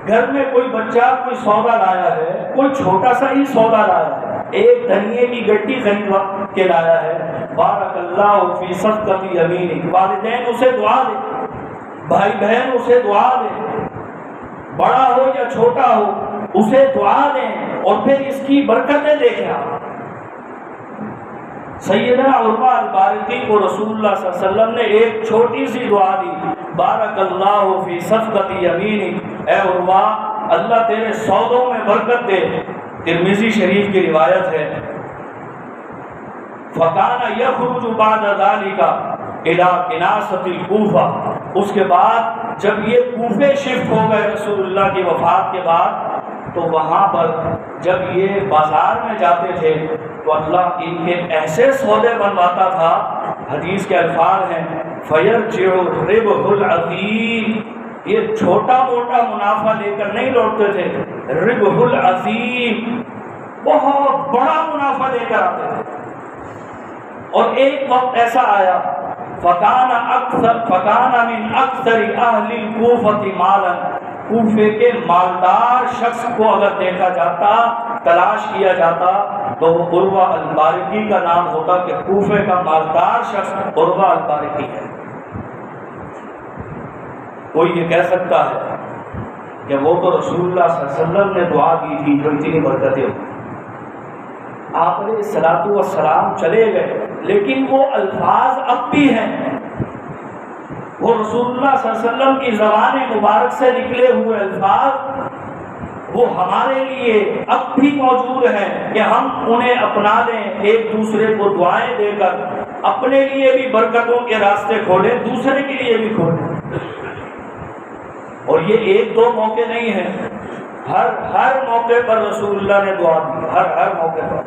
گھر میں کوئی بچہ کوئی سودا لایا ہے، کوئی چھوٹا سا ہی سودا لایا ہے، ایک دھنیے کی گٹی خریدوا کے لایا ہے، بارک اللہ فی صفقتی یمینک. والدین اسے دعا دے، بھائی بہن اسے دعا دے، بڑا ہو یا چھوٹا ہو اسے دعا دیں اور پھر اس کی برکتیں دیکھیں. سیدنا عروہ البارقی کو رسول اللہ صلی اللہ علیہ وسلم نے ایک چھوٹی سی دعا دی، بارک اللہ فی صفقتی یمینک. اے عروہ اللہ تیرے سودوں میں برکت دے. ترمذی شریف کی روایت ہے، فَكَانَ يَخْرُجُ بَعْدَ ذَلِكَ إِلَىٰ كِنَاسَةِ الْكُوفَةِ. اس کے بعد جب یہ کوفے شفٹ ہو گئے رسول اللہ کی وفات کے بعد تو وہاں پر جب یہ بازار میں جاتے تھے تو اللہ ان کے ایسے سودے بنواتا تھا. حدیث کے الفاظ ہیں فَيَرْجِعُ الرِّبْحُ الْعَظِيمُ، یہ چھوٹا موٹا منافع لے کر نہیں لوٹتے تھے، ربح العظیم بہت بڑا منافع لے کر آتے تھے. اور ایک وقت ایسا آیا فَكَانَ مِنْ أَكْثَرِ أَهْلِ الْكُوفَةِ مَالًا، کوفے کے مالدار شخص کو اگر دیکھا جاتا تلاش کیا جاتا تو عروہ البارقی کا نام ہوتا کہ کوفے کا مالدار شخص عروہ البارقی ہے. کوئی یہ کہہ سکتا ہے کہ وہ تو رسول اللہ صلی اللہ علیہ وسلم نے دعا کی تھی جو اتنی برکتیں ہوئی. آپ علیہ السلام چلے گئے لیکن وہ الفاظ اب بھی ہیں. وہ رسول اللہ صلی اللہ علیہ وسلم کی زبان مبارک سے نکلے ہوئے الفاظ وہ ہمارے لیے اب بھی موجود ہیں کہ ہم انہیں اپنا لیں، ایک دوسرے کو دعائیں دے کر اپنے لیے بھی برکتوں کے راستے کھولیں، دوسرے کے لیے بھی کھولیں۔ اور یہ ایک دو موقع نہیں ہیں، ہر موقع پر رسول اللہ نے دعا دی، ہر موقع پر۔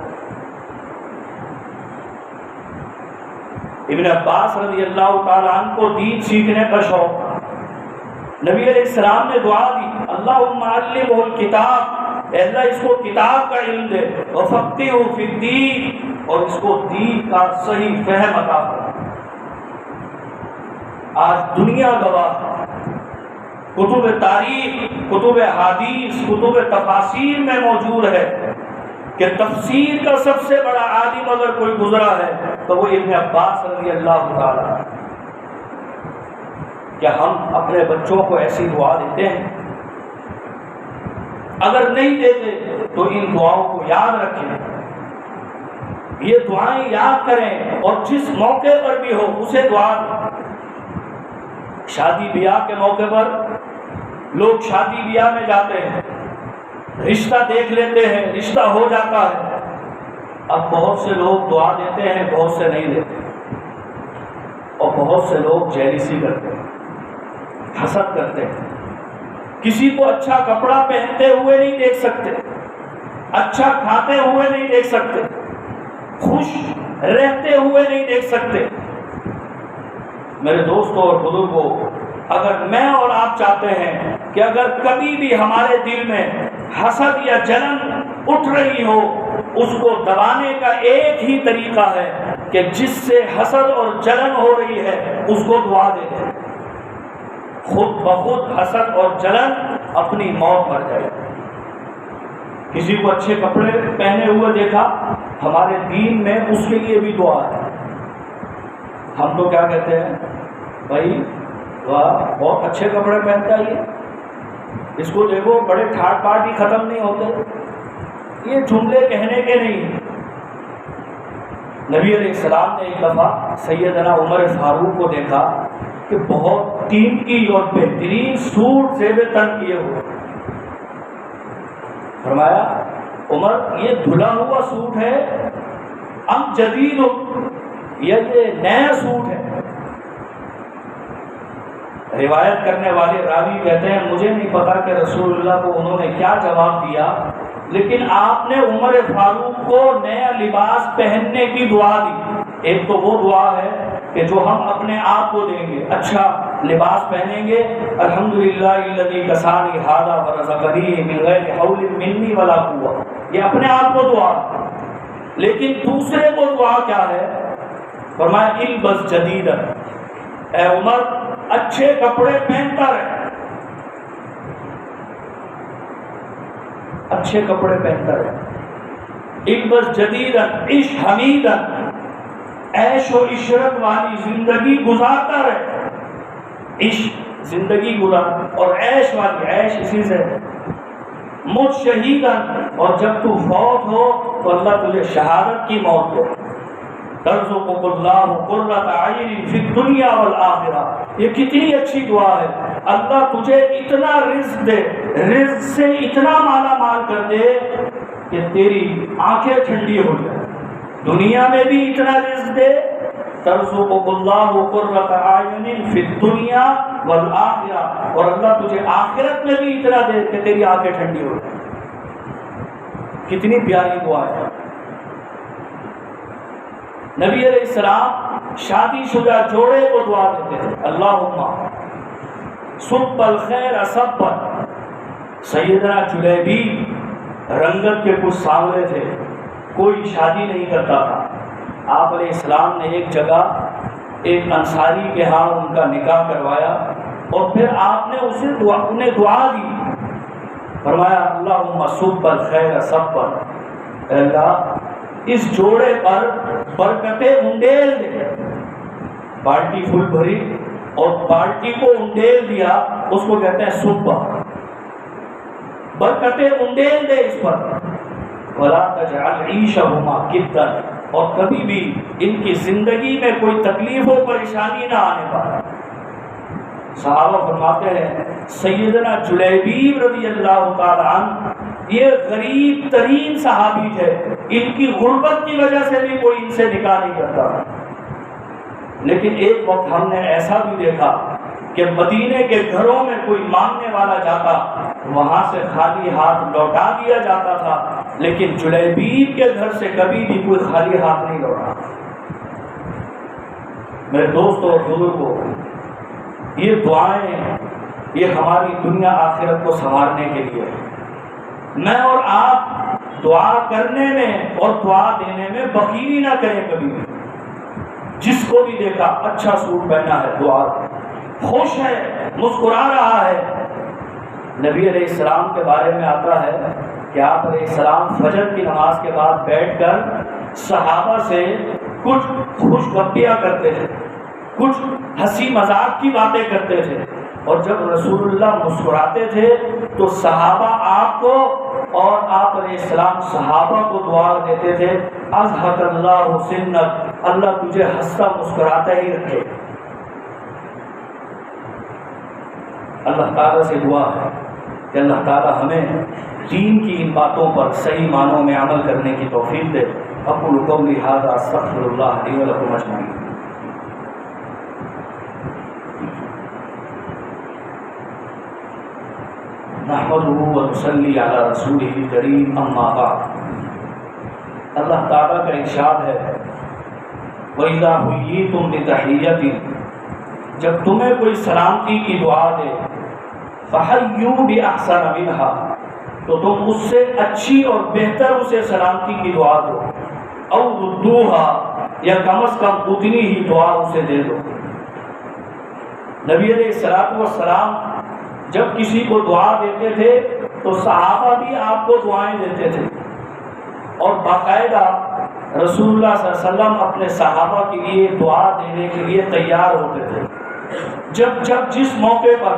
ابن عباس رضی اللہ تعالیٰ عنہ کو دین سیکھنے کا شوق تھا، نبی علیہ السلام نے دعا دی اللہم علمہ الکتاب، اے اللہ اس کو کتاب کا علم دے، وفقہہ فی الدین، اور اس کو دین کا صحیح فہم عطا کر۔ آج دنیا گواہ، کتب تاریخ، کتب حدیث، کتب تفاسیر میں موجود ہے کہ تفسیر کا سب سے بڑا عالم اگر کوئی گزرا ہے تو وہ ابن عباس رضی اللہ تعالیٰ۔ کیا ہم اپنے بچوں کو ایسی دعا دیتے ہیں؟ اگر نہیں دیتے تو ان دعاؤں کو یاد رکھیں، یہ دعائیں یاد کریں، اور جس موقع پر بھی ہو اسے دعا دیں۔ شادی بیاہ کے موقع پر لوگ شادی بیاہ میں جاتے ہیں، رشتہ دیکھ لیتے ہیں، رشتہ ہو جاتا ہے، اب بہت سے لوگ دعا دیتے ہیں، بہت سے نہیں دیتے، اور بہت سے لوگ جیلسی کرتے ہیں، حسد کرتے ہیں۔ کسی کو اچھا کپڑا پہنتے ہوئے نہیں دیکھ سکتے، اچھا کھاتے ہوئے نہیں دیکھ سکتے، خوش رہتے ہوئے نہیں دیکھ سکتے۔ میرے دوستوں اور بزرگوں، اگر میں اور آپ چاہتے ہیں کہ اگر کبھی بھی ہمارے دل میں حسد یا جلن اٹھ رہی ہو، اس کو دبانے کا ایک ہی طریقہ ہے کہ جس سے حسد اور جلن ہو رہی ہے اس کو دعا دے دیں، خود بخود حسد اور جلن اپنی موت مر جائے۔ کسی کو اچھے کپڑے پہنے ہوئے دیکھا، ہمارے دین میں اس کے لیے بھی دعا ہے۔ ہم تو کیا کہتے ہیں، بھائی واہ بہت اچھے کپڑے پہنتا ہے یہ، اس کو دیکھو بڑے ٹھاٹ باٹ ہی ختم نہیں ہوتے۔ یہ جملے کہنے کے نہیں۔ نبی علیہ السلام نے ایک دفعہ سیدنا عمر فاروق کو دیکھا کہ بہت قیمتی اور بہترین سوٹ زیب تن کیے ہوئے، فرمایا عمر یہ دھلا ہوا سوٹ ہے ام جدید، یہ نیا سوٹ ہے؟ روایت کرنے والے راوی کہتے ہیں مجھے نہیں پتا کہ رسول اللہ کو انہوں نے کیا جواب دیا، لیکن آپ نے عمر فاروق کو نیا لباس پہننے کی دعا دی۔ ایک تو وہ دعا ہے کہ جو ہم اپنے آپ کو دیں گے، اچھا لباس پہنیں گے، الحمدللہ الذی کسانی ھذا ورزقنی من غیر حول منی ولا قوہ، یہ اپنے آپ کو دعا۔ لیکن دوسرے کو دعا کیا ہے؟ فرمایا البس جدیدا، اے عمر اچھے کپڑے پہنتا رہے، اچھے کپڑے پہنتا رہے، البس جدیدا عش حمیدا، عیش و عشرت والی زندگی گزارتا رہے، عش زندگی گزار اور عیش والی، عیش اسی سے، مت شہیدا، اور جب تو فوت ہو تو اللہ تجھے شہادت کی موت دے، ترزقک اللہ قرۃ عین فی الدنیا والآخرہ۔ یہ کتنی اچھی دعا ہے، اللہ تجھے اتنا رزق دے، رزق سے اتنا مالا مال کر دے کہ تیری آنکھیں ٹھنڈی ہو جائیں، دنیا میں بھی اتنا رزق دے، ترزقک اللہ قرۃ عین فی الدنیا والآخرہ، اور اللہ تجھے آخرت میں بھی اتنا دے کہ تیری آنکھیں ٹھنڈی ہو جائیں۔ کتنی پیاری دعا ہے۔ نبی علیہ السلام شادی شدہ جوڑے کو دعا دیتے تھے، اللہم صب الخیر صبا۔ سیدنا جلیبیب رنگت کے کچھ سانولے تھے، کوئی شادی نہیں کرتا تھا، آپ علیہ السلام نے ایک جگہ ایک انصاری کے ہاں ان کا نکاح کروایا، اور پھر آپ نے انہیں دعا دی، فرمایا اللہم صب الخیر صبا، اے اللہ اس جوڑے پر برکتیں انڈیل دے۔ بالٹی پھول بھری اور بالٹی کو انڈیل دیا، اس کو کہتے ہیں صبا، برکتیں انڈیل دے اس پر، ولا تجعل عیشہما کدا، اور کبھی بھی ان کی زندگی میں کوئی تکلیف و پریشانی نہ آنے پائے۔ صحابہ فرماتے ہیں سیدنا جلیبیب رضی اللہ تعالی عنہ یہ غریب ترین صحابی تھے، ان کی غربت کی وجہ سے بھی کوئی ان سے نکاح نہیں کرتا، لیکن ایک وقت ہم نے ایسا بھی دیکھا کہ مدینے کے گھروں میں کوئی مانگنے والا جاتا وہاں سے خالی ہاتھ لوٹا دیا جاتا تھا، لیکن جلیبیب کے گھر سے کبھی بھی کوئی خالی ہاتھ نہیں لوٹا۔ میرے دوستوں اور بزرگوں، یہ دعائیں یہ ہماری دنیا آخرت کو سنوارنے کے لیے ہے۔ میں اور آپ دعا کرنے میں اور دعا دینے میں بخیلی نہ کریں کبھی بھی۔ جس کو بھی دیکھا اچھا سوٹ پہنا ہے دعا دے، خوش ہے، مسکرا رہا ہے۔ نبی علیہ السلام کے بارے میں آتا ہے کہ آپ علیہ السلام فجر کی نماز کے بعد بیٹھ کر صحابہ سے کچھ خوش گپیاں کرتے تھے، کچھ ہنسی مذاق کی باتیں کرتے تھے، اور جب رسول اللہ مسکراتے تھے تو صحابہ آپ کو اور آپ علیہ السلام صحابہ کو دعا دیتے تھے اضحک اللہ سنک، اللہ تجھے ہنستا مسکراتا ہی رکھے۔ اللہ تعالیٰ سے دعا ہے کہ اللہ تعالیٰ ہمیں دین کی ان باتوں پر صحیح معنوں میں عمل کرنے کی توفیق دے۔ اقول قولی ھذا استغفر اللہ لی ولکم اجمعین۔ نحمدہ ونصلی علی رسولہ الکریم، اما بعد۔ اللہ تعالیٰ کا ارشاد ہے وَإِذَا حُيِّيتُم بِتَحِيَّةٍ، جب تمہیں کوئی سلامتی کی دعا دے فَحَيُّوا بِأَحْسَنَ مِنْهَا، تو تم اس سے اچھی اور بہتر اسے سلامتی کی دعا دو، اَوْ رُدُّوهَا، یا کم از کم اتنی ہی دعا اسے دے دو۔ نبی علیہ السلام جب کسی کو دعا دیتے تھے تو صحابہ بھی آپ کو دعائیں دیتے تھے، اور باقاعدہ رسول اللہ صلی اللہ علیہ وسلم اپنے صحابہ کے لیے دعا دینے کے لیے تیار ہوتے تھے۔ جب جس موقع پر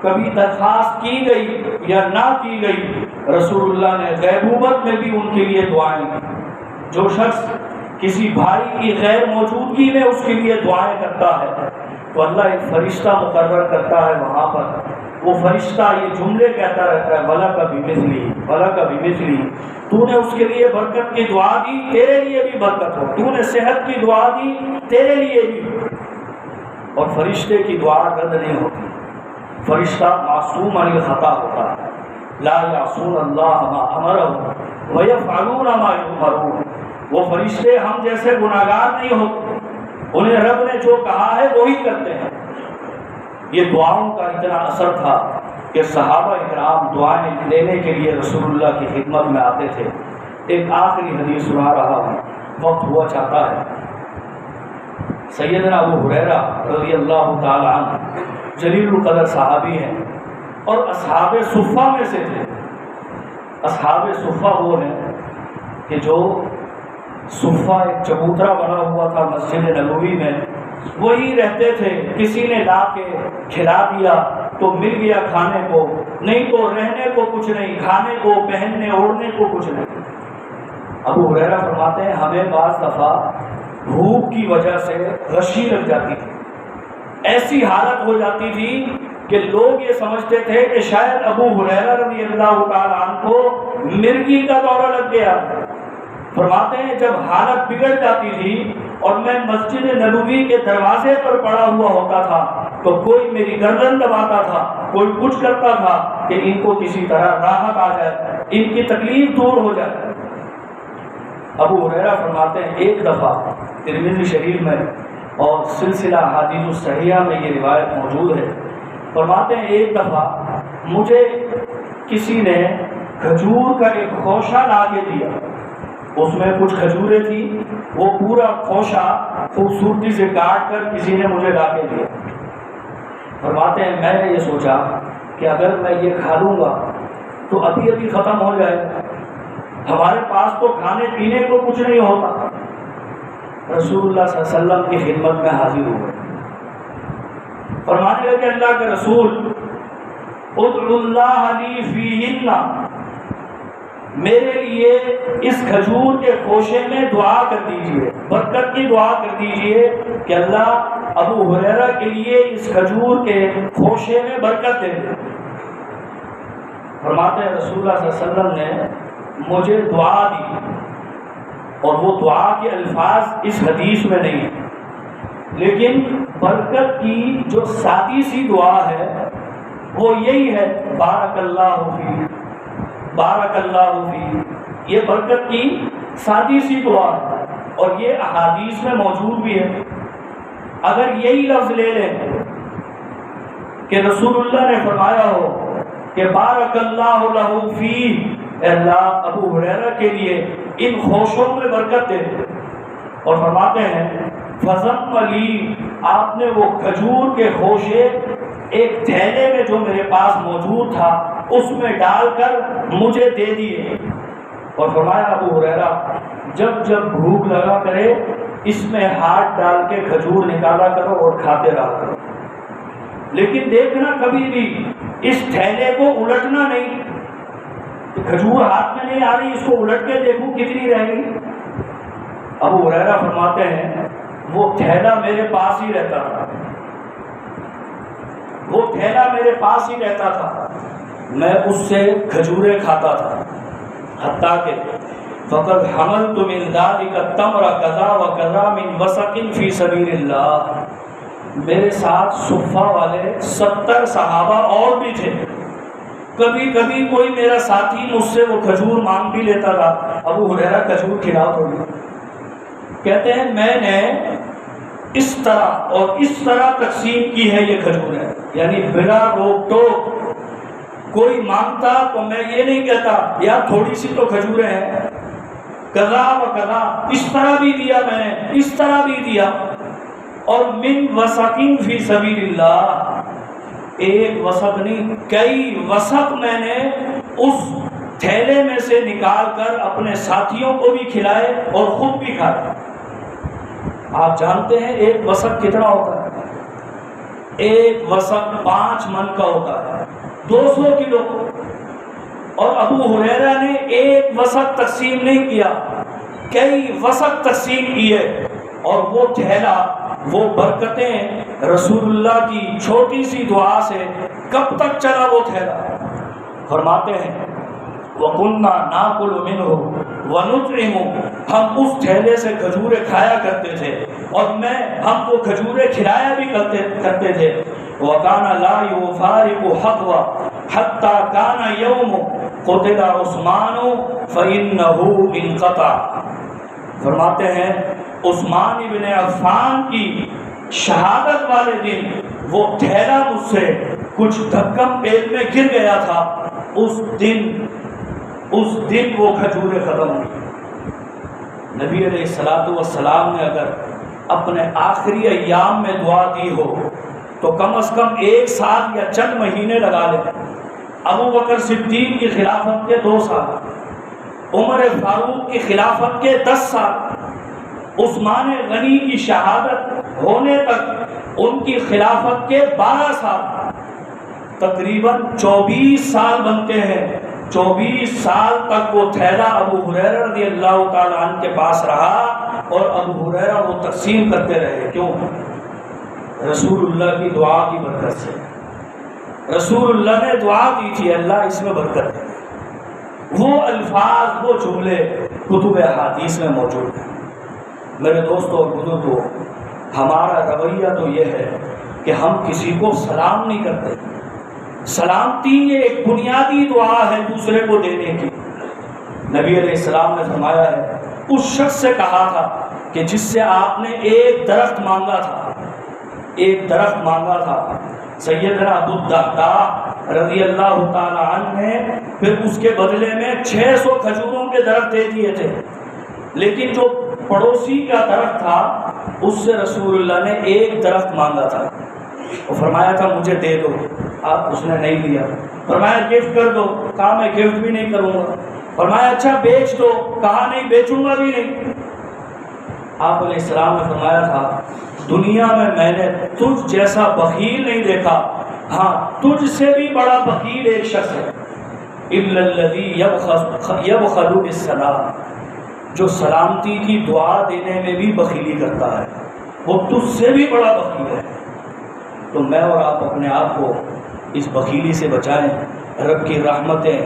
کبھی درخواست کی گئی یا نہ کی گئی، رسول اللہ نے غیبوبت میں بھی ان کے لیے دعائیں کی۔ جو شخص کسی بھائی کی غیر موجودگی میں اس کے لیے دعائیں کرتا ہے تو اللہ ایک فرشتہ مقرر کرتا ہے وہاں پر، وہ فرشتہ یہ جملے کہتا رہتا ہے وَلَكَ بِمِثْلِهِ وَلَكَ بِمِثْلِهِ، تو نے اس کے لیے برکت کی دعا دی، تیرے لیے بھی برکت ہو، تو نے صحت کی دعا دی، تیرے لیے بھی۔ اور فرشتے کی دعا رد نہیں ہوتی، فرشتہ معصوم عن الخطا ہوتا ہے، لا یعصون اللہ ما امرهم ویفعلون ما یؤمرون۔ وہ فرشتے ہم جیسے گناہگار نہیں ہوتے، انہیں رب نے جو کہا ہے وہی کرتے ہیں۔ یہ دعاؤں کا اتنا اثر تھا کہ صحابہ اکرام دعائیں لینے کے لیے رسول اللہ کی خدمت میں آتے تھے۔ ایک آخری حدیث سنا رہا ہوں، وقت ہوا چاہتا ہے۔ سیدنا ابو ہریرہ رضی اللہ تعالی عنہ جلیل القدر صحابی ہیں اور اصحاب صفہ میں سے تھے۔ اصحاب صفہ وہ ہیں کہ جو صفہ ایک چبوترا بنا ہوا تھا مسجد نبوی میں، وہی رہتے تھے، کسی نے لا کے کھلا دیا تو مل گیا کھانے کو، نہیں تو رہنے کو کچھ نہیں، کھانے کو، پہننے اوڑھنے کو کچھ نہیں۔ ابو ہریرہ فرماتے ہیں ہمیں بعض دفعہ بھوک کی وجہ سے غشی لگ جاتی تھی، ایسی حالت ہو جاتی تھی کہ لوگ یہ سمجھتے تھے کہ شاید ابو ہریرہ رضی اللہ تعالیٰ عنہ کو مرگی کا دورہ لگ گیا۔ فرماتے ہیں جب حالت بگڑ جاتی تھی اور میں مسجد نبوی کے دروازے پر پڑا ہوا ہوتا تھا تو کوئی میری گردن دباتا تھا، کوئی کچھ کرتا تھا کہ ان کو کسی طرح راحت آ جائے، ان کی تکلیف دور ہو جائے۔ ابو ہریرہ فرماتے ہیں ایک دفعہ ترمذی شریف میں اور سلسلہ احادیث الصحیحہ میں یہ روایت موجود ہے، فرماتے ہیں ایک دفعہ مجھے کسی نے کھجور کا ایک خوشہ لا کے دیا، اس میں کچھ کھجوریں تھی، وہ پورا خوشہ خوبصورتی سے کاٹ کر کسی نے مجھے لا کے دیا۔ فرماتے ہیں میں نے یہ سوچا کہ اگر میں یہ کھا لوں گا تو ابھی ابھی ختم ہو جائے، ہمارے پاس تو کھانے پینے کو کچھ نہیں ہوتا۔ رسول اللہ صلی اللہ علیہ وسلم کی خدمت میں حاضر ہوئے، فرمانے لگے اللہ کے رسول ادعو اللہ لی فیہن، میرے لیے اس کھجور کے خوشے میں دعا کر دیجئے، برکت کی دعا کر دیجئے کہ اللہ ابو ہریرہ کے لیے اس کھجور کے خوشے میں برکت دے دے۔ فرماتے ہیں رسول اللہ صلی اللہ علیہ وسلم نے مجھے دعا دی، اور وہ دعا کے الفاظ اس حدیث میں نہیں ہیں، لیکن برکت کی جو سادی سی دعا ہے وہ یہی ہے، بارک اللہ فی، بارک اللہ فی۔ یہ برکت کی سادی سی دعا ہے، اور یہ احادیث میں موجود بھی ہے۔ اگر یہی لفظ لے لیں کہ رسول اللہ نے فرمایا ہو کہ بارک اللہ لہ فی، اے اللہ ابو ہریرہ کے لیے ان خوشوں میں برکت دے، اور فرماتے ہیں فضم علی، آپ نے وہ کھجور کے خوشے ایک تھیلے میں جو میرے پاس موجود تھا اس میں ڈال کر مجھے دے دیے، اور فرمایا ابو ہریرہ جب جب بھوک لگا کرے اس میں ہاتھ ڈال کے کھجور نکالا کرو اور کھاتے رہا کرو، لیکن دیکھنا کبھی بھی اس تھیلے کو الٹنا نہیں، کھجور ہاتھ میں نہیں آ رہی، اس کو الٹ کے دیکھوں کتنی رہ گئی۔ ابو ہریرہ فرماتے ہیں وہ تھیلا میرے پاس ہی رہتا تھا، وہ تھیلا میرے پاس ہی رہتا تھا، میں اس سے کھجوریں کھاتا تھا، حتیٰ کہ فقد حملت من ذلك التمر كذا وكذا من وسق في سبيل اللہ، میرے ساتھ صفہ والے 70 صحابہ اور بھی تھے، کبھی کبھی کوئی میرا ساتھی مجھ سے وہ کھجور مانگ بھی لیتا تھا، ابو ہریرہ کھجور کھلاؤ تھوڑی، کہتے ہیں میں نے اس طرح اور اس طرح تقسیم کی ہے یہ کھجور ہے، یعنی بلا روک ٹوک، کوئی مانگتا تو میں یہ نہیں کہتا یار تھوڑی سی تو کھجوریں ہیں، کذا و کذا، اس طرح بھی دیا میں نے، اس طرح بھی دیا، اور من وسقین فی سبیل اللہ، ایک وسق نہیں کئی وسق میں نے اس تھیلے میں سے نکال کر اپنے ساتھیوں کو بھی کھلائے اور خود بھی کھائے۔ آپ جانتے ہیں ایک وسق کتنا ہوتا ہے؟ ایک وسق 5 من کا ہوتا ہے، 200 کلو، اور ابو ہریرہ نے ایک وسق تقسیم نہیں کیا، کئی وسق تقسیم کیے، اور وہ تھیلا، وہ برکتیں رسول اللہ کی چھوٹی سی دعا سے کب تک چلا وہ تھیلا؟ فرماتے ہیں وَقُلْنَا نَأْكُلُ مِنْهُ وَنُطْعِمُ، ہم اس تھیلے سے کھجوریں کھایا کرتے تھے، اور ہم کو کھجوریں کھلایا بھی کرتے تھے۔ وَكَانَ لَا يُفَارِقُ حَقْوَ حَتَّى كَانَ يَوْمُ قُتِلَ عُثْمَانُ فَإِنَّهُ انْقَطَعَ، فرماتے ہیں عثمان ابن عفان کی شہادت والے دن وہ تھیلا مجھ سے کچھ دھکم پیل میں گر گیا تھا، اس دن وہ کھجوریں ختم ہوئی۔ نبی علیہ السلام نے اگر اپنے آخری ایام میں دعا دی ہو تو کم از کم 1 سال یا چند مہینے لگا لیں۔ ابو بکر صدیق کی خلافت کے 2 سال، عمر فاروق کی خلافت کے 10 سال، عثمان غنی کی شہادت ہونے تک ان کی خلافت کے 12 سال، تقریباً 24 سال بنتے ہیں۔ 24 سال تک وہ تھیلا ابو ہریرہ رضی اللہ تعالیٰ عنہ کے پاس رہا، اور ابو ہریرہ وہ تقسیم کرتے رہے۔ کیوں؟ رسول اللہ کی دعا کی برکت سے۔ رسول اللہ نے دعا کی تھی اللہ اس میں برکت دے، وہ الفاظ، وہ جملے کتب احادیث میں موجود ہیں۔ میرے دوستوں اور بزرگوں، ہمارا رویہ تو یہ ہے کہ ہم کسی کو سلام نہیں کرتے۔ سلامتی یہ ایک بنیادی دعا ہے دوسرے کو دینے کی۔ نبی علیہ السلام نے فرمایا ہے اس شخص سے کہا تھا کہ جس سے آپ نے ایک درخت مانگا تھا، ایک درخت مانگا تھا، سیدنا ابو الدرداء رضی اللہ تعالی عنہ نے پھر اس کے بدلے میں 600 کھجوروں کے درخت دے دیے تھے، لیکن جو پڑوسی کا درخت تھا اس سے رسول اللہ نے ایک درخت مانگا تھا، وہ فرمایا تھا مجھے دے دو، آپ اس نے نہیں دیا، فرمایا گفٹ کر دو، کہا میں گفٹ بھی نہیں کروں گا، فرمایا اچھا بیچ دو، کہا نہیں بیچوں گا بھی نہیں۔ آپ علیہ السلام نے فرمایا تھا دنیا میں نے تجھ جیسا بخیل نہیں دیکھا، ہاں تجھ سے بھی بڑا بخیل ایک شخص ہے، الا الذی یبخل بالسلام، جو سلامتی کی دعا دینے میں بھی بخیلی کرتا ہے۔ وہ تجھ سے بھی بڑا بخیل ہے۔ تو میں اور آپ اپنے آپ کو اس بخیلی سے بچائیں، رب کی رحمتیں،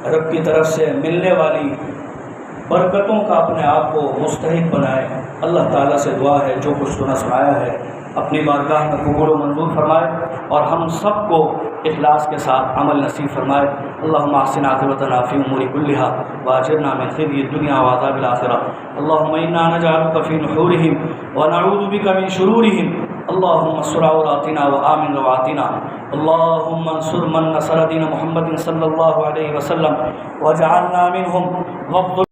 رب کی طرف سے ملنے والی برکتوں کا اپنے آپ کو مستحق بنائیں۔ اللہ تعالیٰ سے دعا ہے جو کچھ سنا سنایا ہے اپنی بارگاہ میں قبول و منظور فرمائے، اور ہم سب کو اخلاص کے ساتھ عمل نصیب فرمائے۔ اللہم احسن عاقبتنا فی امور کلھا واجرنا من خزی الدنیا وعذاب الآخرہ۔ اللہم انا نجعلک فی نحورہم ونعوذ بک من شرورہم۔ اللہم استر عوراتنا وآمن روعاتنا۔ اللہم انصر من نصر دین محمد صلی اللہ علیہ وسلم واجعلنا منہم۔